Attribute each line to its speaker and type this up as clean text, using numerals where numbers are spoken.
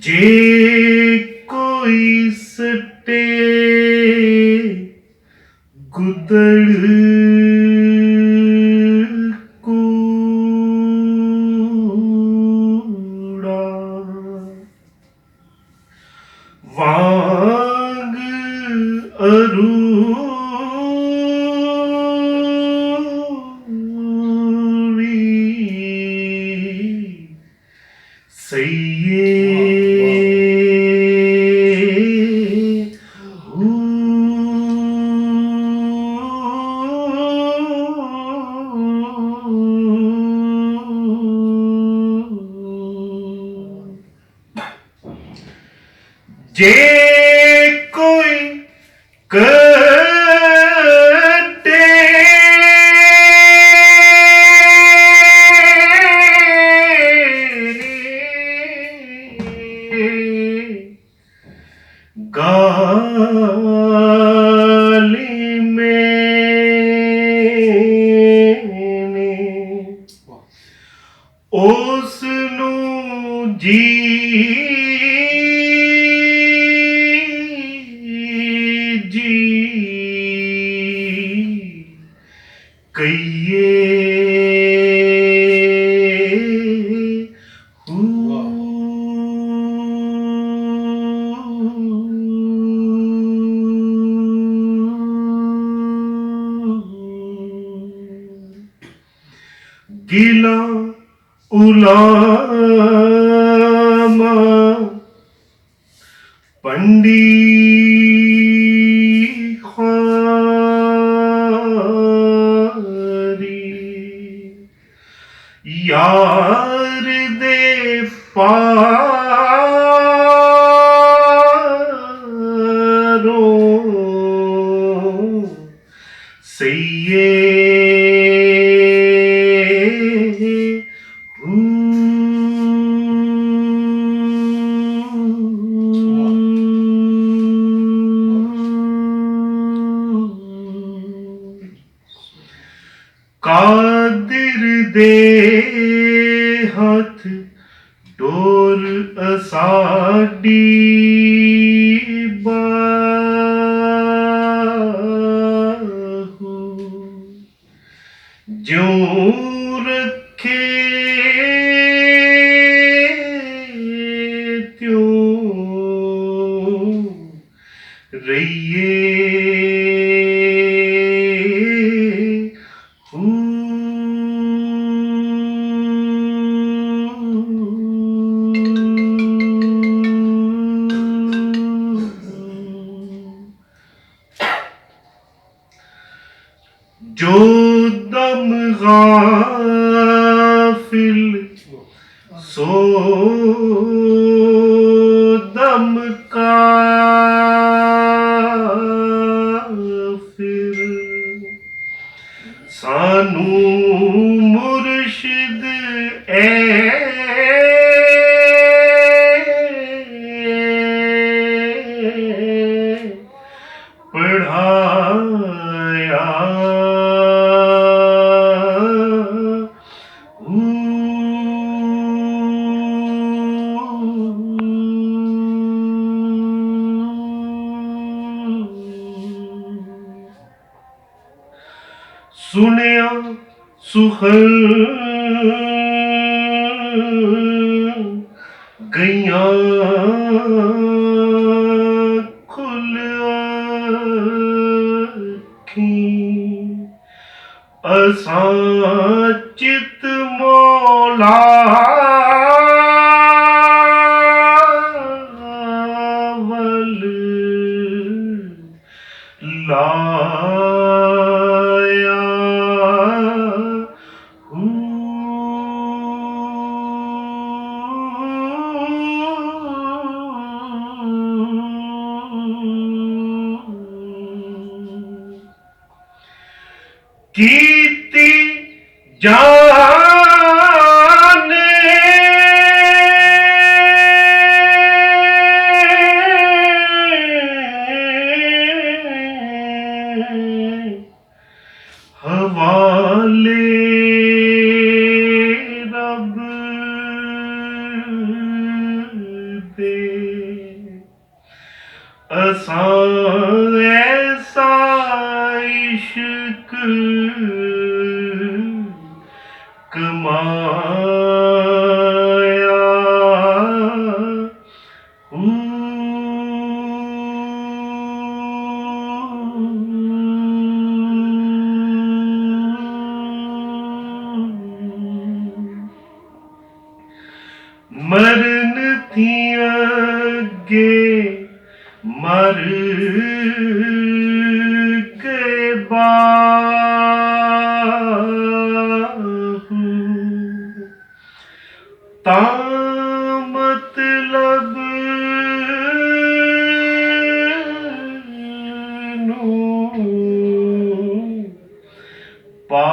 Speaker 1: जे कोई सटे गुदड़ कूड़ा वांग अरूरी सैये जे कोई कटे गाली मैंने उसनू जी कहिए गिला उलामा पंडी यार दे फारो सैये कादिर दे हाथ डोर असाडी बाहू ज्यों रखे त्यों रहिए जो दम गाफिल सो दम काफिर सानू मुर्शिद पढ़ाया सुनिया सुखल गैया खुल असां चित मौला वल लाया कीती जाने असां ऐसा इश्क कमाया मरन थी अगे मर के बाहू ता मतलब नू पा